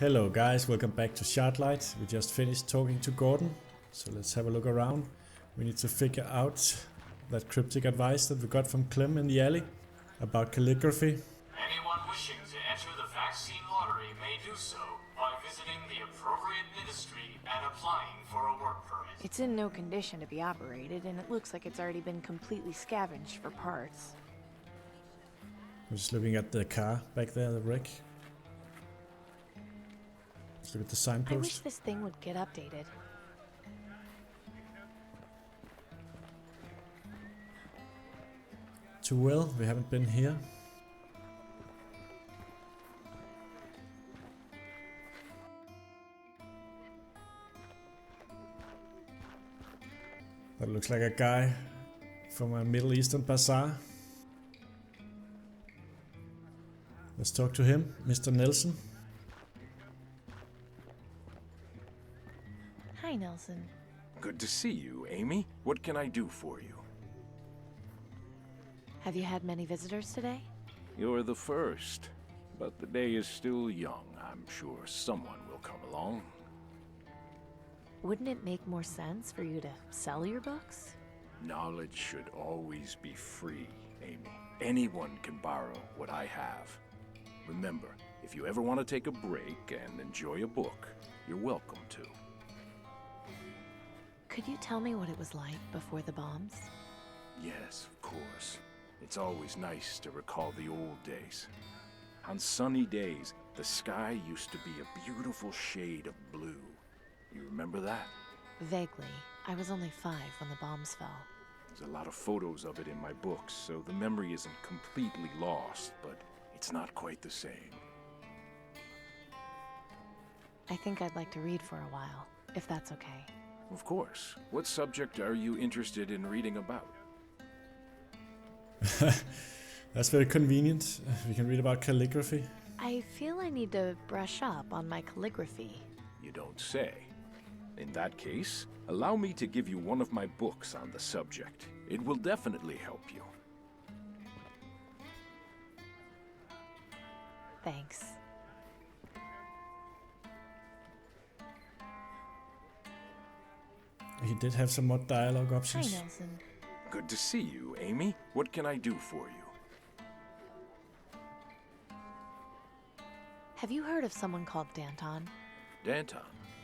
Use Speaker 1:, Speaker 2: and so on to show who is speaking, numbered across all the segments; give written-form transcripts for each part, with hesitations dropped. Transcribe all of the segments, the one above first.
Speaker 1: Hello guys, welcome back to Shardlight. We just finished talking to Gordon, so let's have a look around. We need to figure out that cryptic advice that we got from Clem in the alley about calligraphy.
Speaker 2: Anyone wishing to enter the vaccine lottery may do so by visiting the appropriate ministry and applying for a work permit.
Speaker 3: It's in no condition to be operated, and it looks like it's already been completely scavenged for parts.
Speaker 1: I'm just looking at the car back there, the wreck. Let's look at the signpost.
Speaker 3: I wish this thing would get updated.
Speaker 1: Too well, we haven't been here. That looks like a guy from a Middle Eastern bazaar. Let's talk to him, Mr. Nelson.
Speaker 3: Hi, Nelson.
Speaker 4: Good to see you, Amy. What can I do for you?
Speaker 3: Have you had many visitors today?
Speaker 4: You're the first, but the day is still young. I'm sure someone will come along.
Speaker 3: Wouldn't it make more sense for you to sell your books?
Speaker 4: Knowledge should always be free, Amy. Anyone can borrow what I have. Remember, if you ever want to take a break and enjoy a book, you're welcome to.
Speaker 3: Could you tell me what it was like before the bombs?
Speaker 4: Yes, of course. It's always nice to recall the old days. On sunny days, the sky used to be a beautiful shade of blue. You remember that?
Speaker 3: Vaguely. I was only 5 when the bombs fell.
Speaker 4: There's a lot of photos of it in my books, so the memory isn't completely lost, but it's not quite the same.
Speaker 3: I think I'd like to read for a while, if that's okay.
Speaker 4: Of course. What subject are you interested in reading about?
Speaker 1: That's very convenient. We can read about calligraphy.
Speaker 3: I feel I need to brush up on my calligraphy.
Speaker 4: You don't say. In that case, allow me to give you one of my books on the subject. It will definitely help you.
Speaker 3: Thanks.
Speaker 1: He did have some more dialogue
Speaker 3: Hi,
Speaker 1: options.
Speaker 3: Nelson.
Speaker 4: Good to see you, Amy. What can I do for you?
Speaker 3: Have you heard of someone called Danton?
Speaker 4: Danton.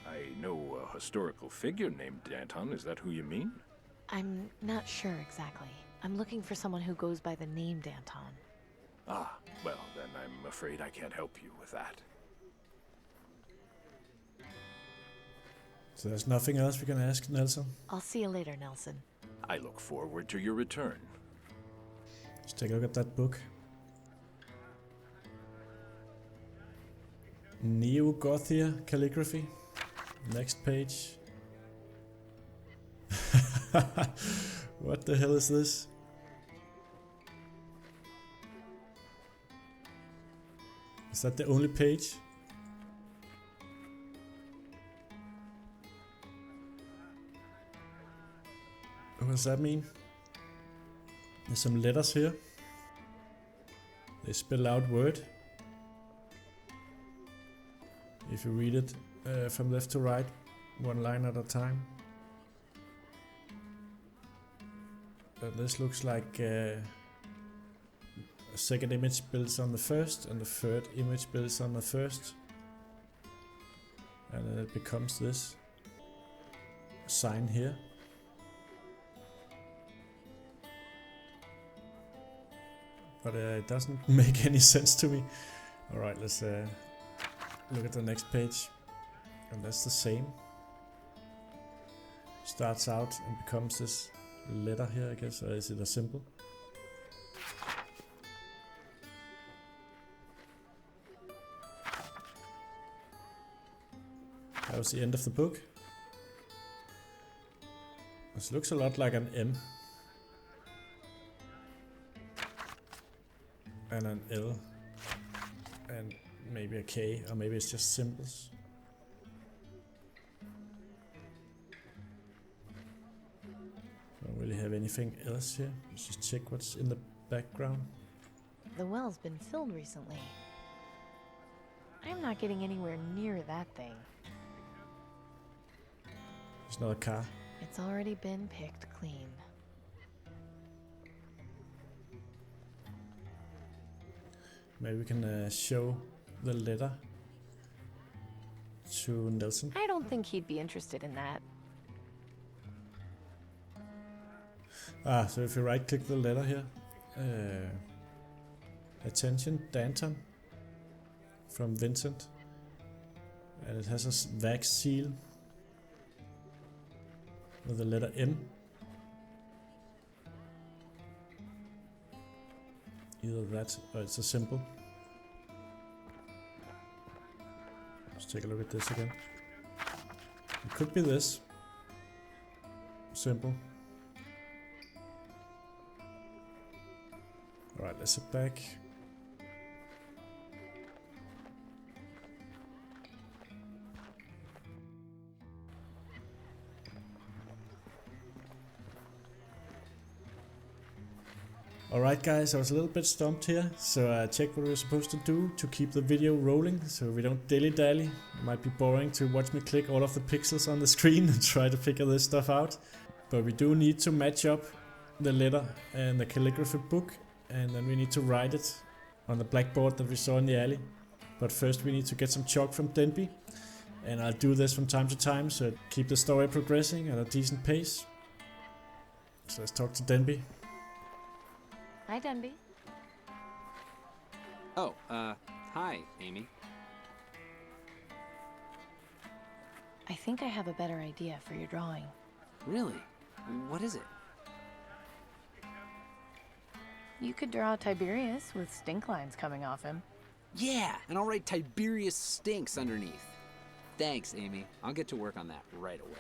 Speaker 4: I know a historical figure named Danton. Is that who you mean?
Speaker 3: I'm not sure exactly. I'm looking for someone who goes by the name Danton.
Speaker 4: Ah, well, then I'm afraid I can't help you with that.
Speaker 1: So there's nothing else we can ask Nelson.
Speaker 3: I'll see you later, Nelson.
Speaker 4: I look forward to your return.
Speaker 1: Let's take a look at that book. Neo-Gothia calligraphy. Next page. What the hell is this? Is that the only page? What does that mean? There's some letters here. They spell out word. If you read it from left to right, one line at a time. This looks like a second image builds on the first, and the third image builds on the first. And then it becomes this sign here. But it doesn't make any sense to me. Alright, let's look at the next page. And that's the same. Starts out and becomes this letter here, I guess. Or is it a symbol? That was the end of the book. This looks a lot like an M. And an L. And maybe a K, or maybe it's just symbols. Don't really have anything else here. Let's just check what's in the background.
Speaker 3: The well's been filled recently. I'm not getting anywhere near that thing.
Speaker 1: There's another car.
Speaker 3: It's already been picked clean.
Speaker 1: Maybe we can show the letter to Nelson.
Speaker 3: I don't think he'd be interested in that.
Speaker 1: So if you right click the letter here, attention Danton from Vincent, and it has a vax seal with the letter M. Either that or it's a symbol. Let's take a look at this again. It could be this symbol. Alright, let's sit back. Alright guys, I was a little bit stumped here, so I checked what we were supposed to do to keep the video rolling, so we don't dilly-dally. It might be boring to watch me click all of the pixels on the screen and try to figure this stuff out. But we do need to match up the letter and the calligraphy book, and then we need to write it on the blackboard that we saw in the alley. But first we need to get some chalk from Denby, and I'll do this from time to time, so keep the story progressing at a decent pace. So let's talk to Denby.
Speaker 3: Hi, Denby.
Speaker 5: Oh, hi, Amy.
Speaker 3: I think I have a better idea for your drawing.
Speaker 5: Really? What is it?
Speaker 3: You could draw Tiberius with stink lines coming off him.
Speaker 5: Yeah, and I'll write Tiberius stinks underneath. Thanks, Amy. I'll get to work on that right away.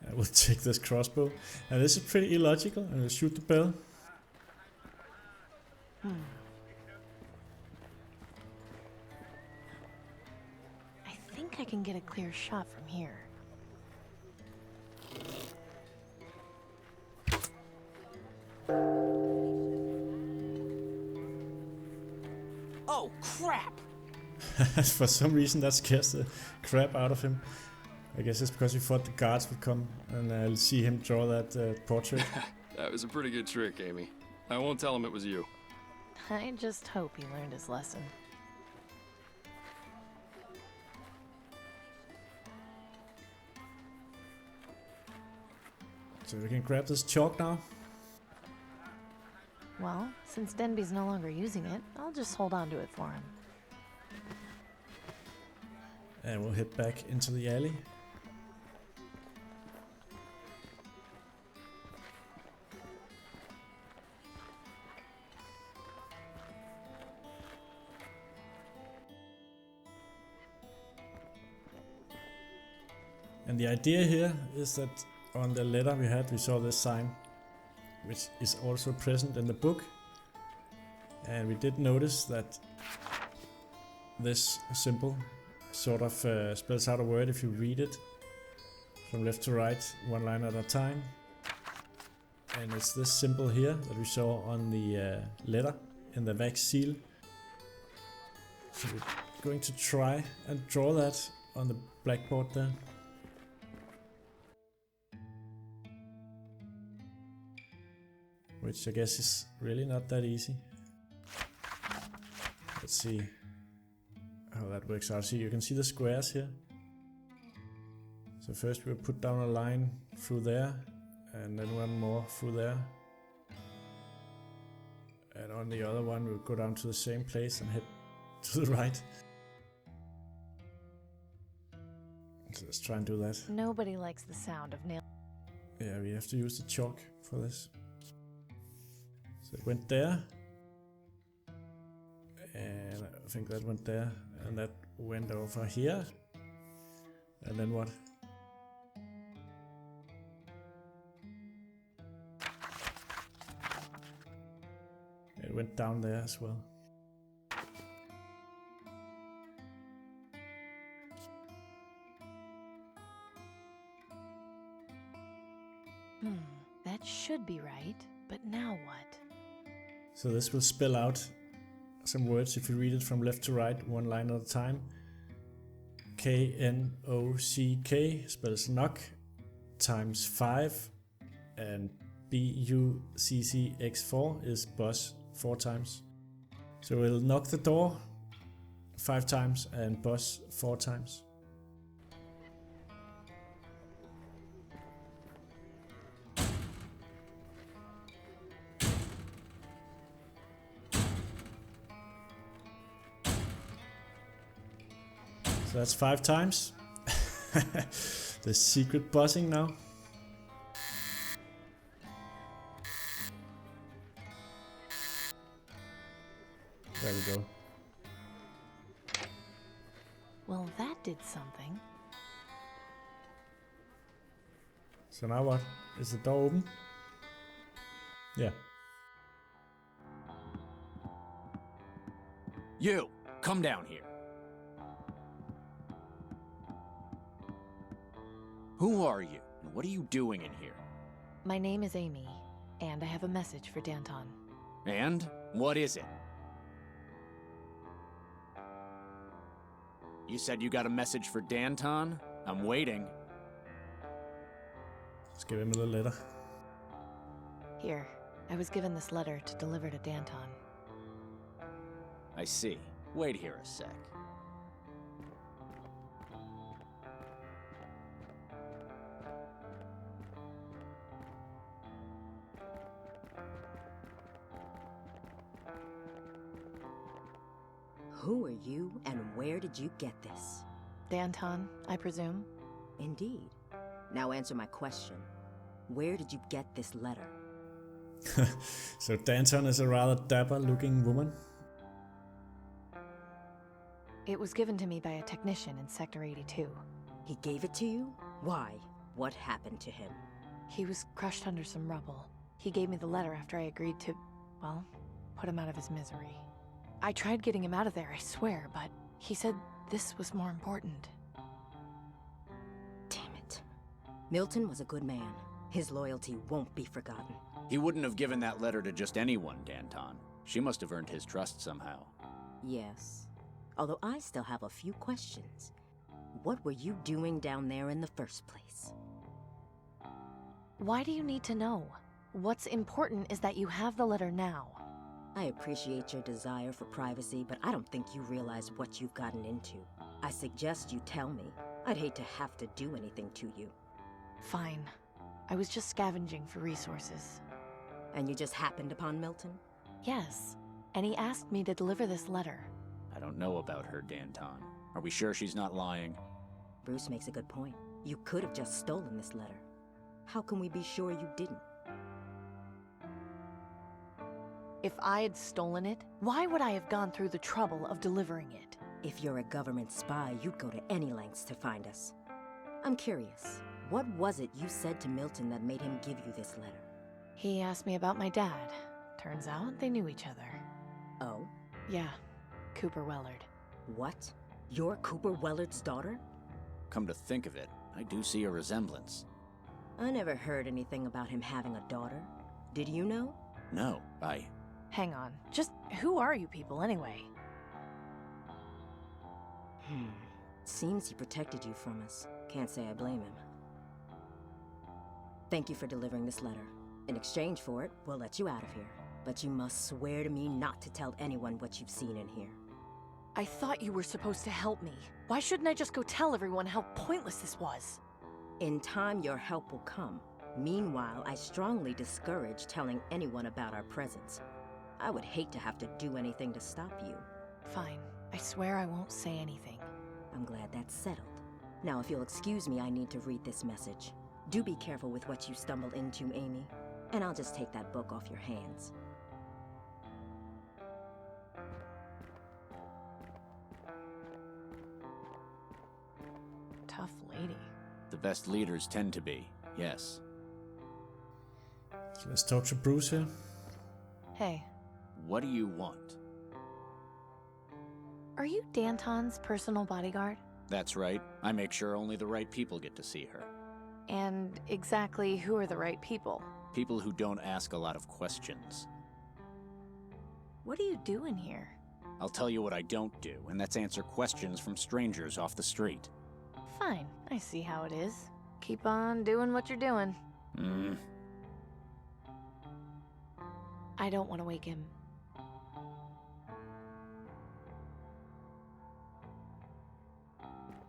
Speaker 1: I will take this crossbow, and this is pretty illogical, and we'll shoot the bell.
Speaker 3: I think I can get a clear shot from here.
Speaker 5: Oh, crap!
Speaker 1: For some reason that scares the crap out of him. I guess it's because he thought the guards would come and I'll see him draw that portrait.
Speaker 6: That was a pretty good trick, Amy. I won't tell him it was you.
Speaker 3: I just hope he learned his lesson.
Speaker 1: So we can grab this chalk now.
Speaker 3: Well, since Denby's no longer using it, I'll just hold on to it for him.
Speaker 1: And we'll head back into the alley. And the idea here is that on the letter we saw this sign, which is also present in the book. And we did notice that this symbol sort of spells out a word if you read it from left to right, one line at a time. And it's this symbol here that we saw on the letter in the vax seal. So we're going to try and draw that on the blackboard there. Which I guess is really not that easy. Let's see how that works out. See, you can see the squares here. So first we'll put down a line through there, and then one more through there. And on the other one we'll go down to the same place and head to the right. So let's try and do that.
Speaker 3: Nobody likes the sound of nail.
Speaker 1: Yeah, we have to use the chalk for this. So it went there. And I think that went there. And that went over here. And then what? It went down there as well.
Speaker 3: That should be right, but now what?
Speaker 1: So this will spell out some words if you read it from left to right, one line at a time. Knock spells knock times 5, and BUCCX4 is buzz 4 times. So we'll knock the door 5 times and buzz 4 times. So that's 5 times. The secret buzzing now. There we go.
Speaker 3: Well, that did something.
Speaker 1: So now what? Is the door open? Yeah.
Speaker 4: You, come down here. Who are you, and what are you doing in here?
Speaker 3: My name is Amy, and I have a message for Danton.
Speaker 4: And what is it? You said you got a message for Danton? I'm waiting.
Speaker 1: Let's give him a little letter.
Speaker 3: Here, I was given this letter to deliver to Danton.
Speaker 4: I see. Wait here a sec.
Speaker 7: Who are you, and where did you get this?
Speaker 3: Danton, I presume?
Speaker 7: Indeed. Now answer my question. Where did you get this letter?
Speaker 1: So Danton is a rather dapper looking woman.
Speaker 3: It was given to me by a technician in Sector 82.
Speaker 7: He gave it to you? Why? What happened to him?
Speaker 3: He was crushed under some rubble. He gave me the letter after I agreed to, well, put him out of his misery. I tried getting him out of there, I swear, but he said this was more important.
Speaker 7: Damn it. Milton was a good man. His loyalty won't be forgotten.
Speaker 4: He wouldn't have given that letter to just anyone, Danton. She must have earned his trust somehow.
Speaker 7: Yes. Although I still have a few questions. What were you doing down there in the first place?
Speaker 3: Why do you need to know? What's important is that you have the letter now.
Speaker 7: I appreciate your desire for privacy, but I don't think you realize what you've gotten into. I suggest you tell me. I'd hate to have to do anything to you.
Speaker 3: Fine. I was just scavenging for resources.
Speaker 7: And you just happened upon Milton?
Speaker 3: Yes. And he asked me to deliver this letter.
Speaker 4: I don't know about her, Danton. Are we sure she's not lying?
Speaker 7: Bruce makes a good point. You could have just stolen this letter. How can we be sure you didn't?
Speaker 3: If I had stolen it, why would I have gone through the trouble of delivering it?
Speaker 7: If you're a government spy, you'd go to any lengths to find us. I'm curious, what was it you said to Milton that made him give you this letter?
Speaker 3: He asked me about my dad. Turns out they knew each other.
Speaker 7: Oh?
Speaker 3: Yeah, Cooper Wellard.
Speaker 7: What? You're Cooper Wellard's daughter?
Speaker 4: Come to think of it, I do see a resemblance.
Speaker 7: I never heard anything about him having a daughter. Did you know?
Speaker 4: No,
Speaker 3: Hang on. Just who are you people anyway?
Speaker 7: Seems he protected you from us. Can't say I blame him. Thank you for delivering this letter. In exchange for it, we'll let you out of here. But you must swear to me not to tell anyone what you've seen in here.
Speaker 3: I thought you were supposed to help me. Why shouldn't I just go tell everyone how pointless this was?
Speaker 7: In time, your help will come. Meanwhile, I strongly discourage telling anyone about our presence. I would hate to have to do anything to stop you.
Speaker 3: Fine. I swear I won't say anything.
Speaker 7: I'm glad that's settled. Now, if you'll excuse me, I need to read this message. Do be careful with what you stumble into, Amy. And I'll just take that book off your hands.
Speaker 3: Tough lady.
Speaker 4: the best leaders tend to be, yes.
Speaker 1: So let's talk to Bruce here.
Speaker 3: Hey,
Speaker 4: What do you want?
Speaker 3: are you Danton's personal bodyguard?
Speaker 4: That's right. I make sure only the right people get to see her.
Speaker 3: And exactly who are the right people?
Speaker 4: People who don't ask a lot of questions.
Speaker 3: What are you doing here?
Speaker 8: I'll tell you what I don't do, and that's answer questions from strangers off the street.
Speaker 3: Fine, I see how it is. Keep on doing what you're doing. I don't want to wake him.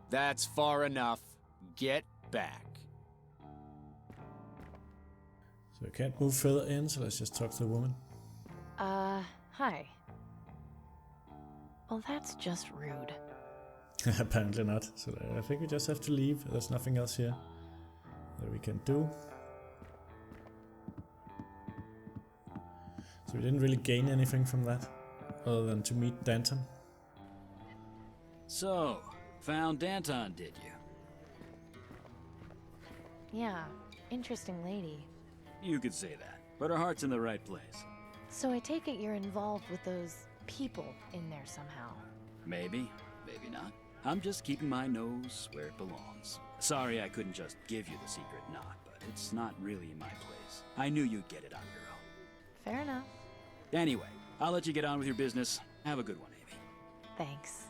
Speaker 8: That's far enough. Get back.
Speaker 1: So I can't move further in, so let's just talk to the woman.
Speaker 3: Hi. Well, that's just rude.
Speaker 1: Apparently not. So I think we just have to leave. There's nothing else here that we can do. So we didn't really gain anything from that, other than to meet Danton.
Speaker 9: So, found Danton, did you?
Speaker 3: Yeah, interesting lady.
Speaker 9: You could say that, but her heart's in the right place.
Speaker 3: So I take it you're involved with those people in there somehow.
Speaker 9: Maybe, maybe not. I'm just keeping my nose where it belongs. Sorry I couldn't just give you the secret knot, but it's not really my place. I knew you'd get it on your own.
Speaker 3: Fair enough.
Speaker 9: Anyway, I'll let you get on with your business. Have a good one, Amy.
Speaker 3: Thanks.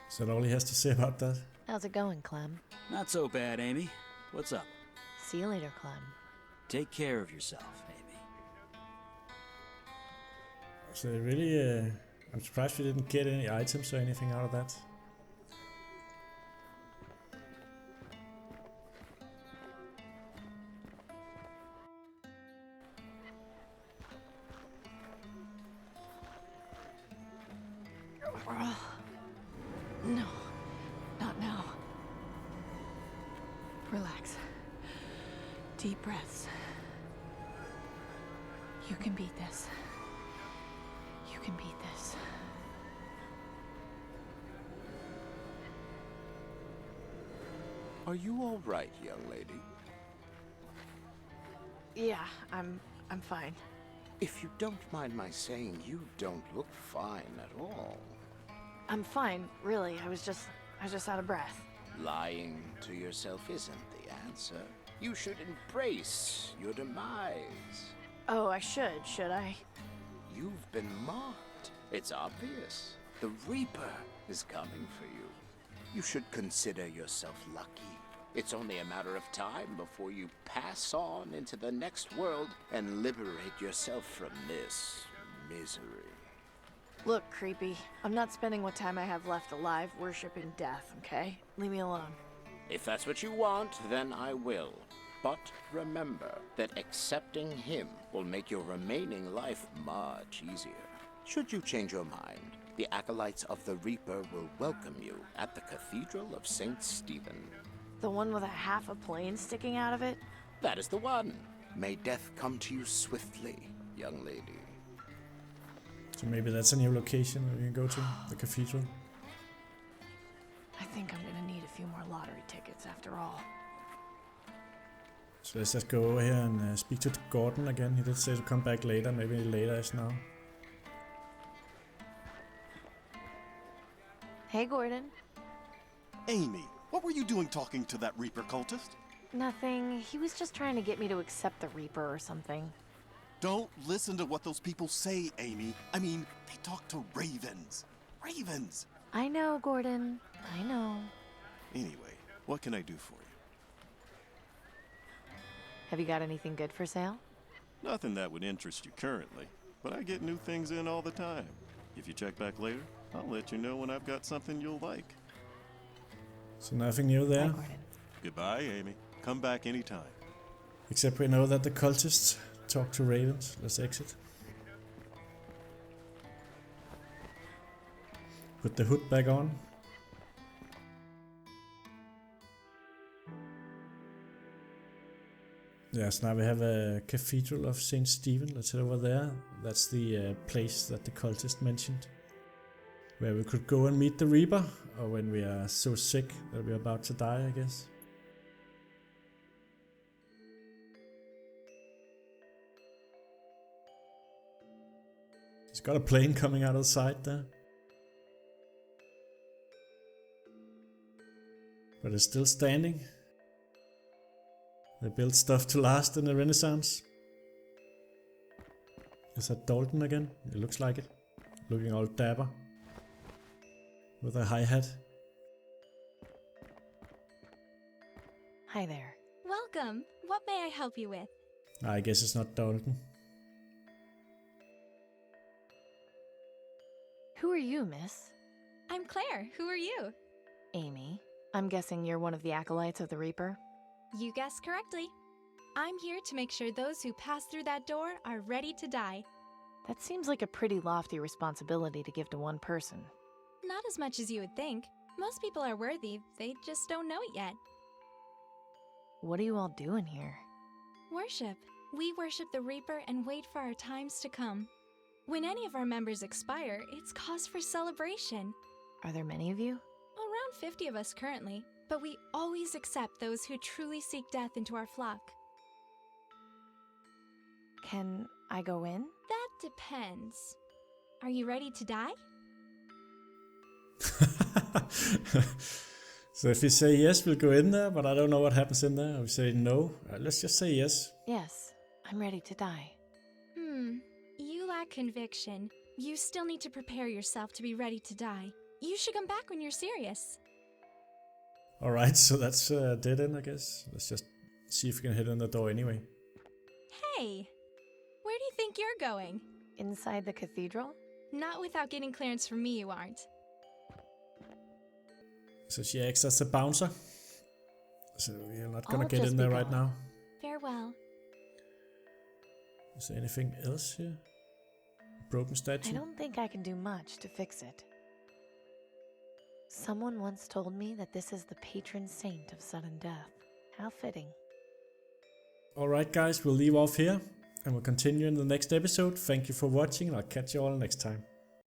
Speaker 1: Is that all he has to say about that?
Speaker 3: How's it going, Clem?
Speaker 9: Not so bad, Amy. What's up?
Speaker 3: See you later, Clem.
Speaker 9: Take care of yourself, Amy.
Speaker 1: So really, I'm surprised we didn't get any items or anything out of that.
Speaker 3: No, not now. Relax. Deep breaths. You can beat this. You can beat this.
Speaker 4: Are you all right, young lady?
Speaker 3: Yeah, I'm fine.
Speaker 4: If you don't mind my saying, you don't look fine at all.
Speaker 3: I'm fine, really. I was just out of breath.
Speaker 4: Lying to yourself isn't the answer. You should embrace your demise.
Speaker 3: Oh, I should I?
Speaker 4: You've been marked. It's obvious. The Reaper is coming for you. You should consider yourself lucky. It's only a matter of time before you pass on into the next world and liberate yourself from this misery.
Speaker 3: Look, creepy. I'm not spending what time I have left alive worshipping death, okay? Leave me alone.
Speaker 4: If that's what you want, then I will. But remember that accepting him will make your remaining life much easier. Should you change your mind, the acolytes of the Reaper will welcome you at the Cathedral of St. Stephen.
Speaker 3: The one with a half a plane sticking out of it?
Speaker 4: That is the one. May death come to you swiftly, young lady.
Speaker 1: So maybe that's a new location that we can go to, the cathedral.
Speaker 3: I think I'm gonna need a few more lottery tickets after all.
Speaker 1: So let's just go over here and speak to Gordon again. He did say to come back later, maybe later is now.
Speaker 3: Hey, Gordon.
Speaker 10: Amy, what were you doing talking to that Reaper cultist?
Speaker 3: Nothing. He was just trying to get me to accept the Reaper or something.
Speaker 10: Don't listen to what those people say, Amy. I mean, they talk to ravens. Ravens!
Speaker 3: I know, Gordon. I know.
Speaker 10: Anyway, what can I do for you?
Speaker 3: Have you got anything good for sale?
Speaker 10: Nothing that would interest you currently, but I get new things in all the time. If you check back later, I'll let you know when I've got something you'll like.
Speaker 1: So nothing new there.
Speaker 3: Bye, Gordon.
Speaker 10: Goodbye, Amy. Come back anytime.
Speaker 1: Except we know that the cultists talk to ravens. Let's exit. Put the hood back on. Yes, now we have a Cathedral of St. Stephen. Let's head over there. That's the place that the cultist mentioned, where we could go and meet the Reaper, or when we are so sick that we're about to die, I guess. He's got a plane coming out of the side there. But it's still standing. They built stuff to last in the Renaissance. Is that Dalton again? It looks like it. Looking all dapper. With a high hat.
Speaker 3: Hi there.
Speaker 11: Welcome. What may I help you with?
Speaker 1: I guess it's not Dalton.
Speaker 3: Who are you, miss?
Speaker 11: I'm Claire. Who are you?
Speaker 3: Amy. I'm guessing you're one of the acolytes of the Reaper?
Speaker 11: You guessed correctly. I'm here to make sure those who pass through that door are ready to die.
Speaker 3: That seems like a pretty lofty responsibility to give to one person.
Speaker 11: Not as much as you would think. Most people are worthy, they just don't know it yet.
Speaker 3: What are you all doing here?
Speaker 11: Worship. We worship the Reaper and wait for our times to come. When any of our members expire, it's cause for celebration.
Speaker 3: Are there many of you?
Speaker 11: Around 50 of us currently, but we always accept those who truly seek death into our flock.
Speaker 3: Can I go in?
Speaker 11: That depends. Are you ready to die?
Speaker 1: So if we say yes, we'll go in there, but I don't know what happens in there. If we say no, let's just say yes.
Speaker 3: Yes, I'm ready to die.
Speaker 11: You lack conviction. You still need to prepare yourself to be ready to die. You should come back when you're serious.
Speaker 1: Alright, so that's dead end, I guess. Let's just see if we can hit on the door anyway.
Speaker 11: Hey! Where do you think you're going?
Speaker 3: Inside the cathedral?
Speaker 11: Not without getting clearance from me, you aren't.
Speaker 1: So she acts as a bouncer. So we're not gonna
Speaker 3: I'll
Speaker 1: get
Speaker 3: just
Speaker 1: in
Speaker 3: be
Speaker 1: there right
Speaker 3: gone.
Speaker 1: now.
Speaker 11: Farewell.
Speaker 1: Is there anything else here? Broken statue?
Speaker 3: I don't think I can do much to fix it. Someone once told me that this is the patron saint of sudden death. How fitting.
Speaker 1: Alright guys, we'll leave off here. And we'll continue in the next episode. Thank you for watching and I'll catch you all next time.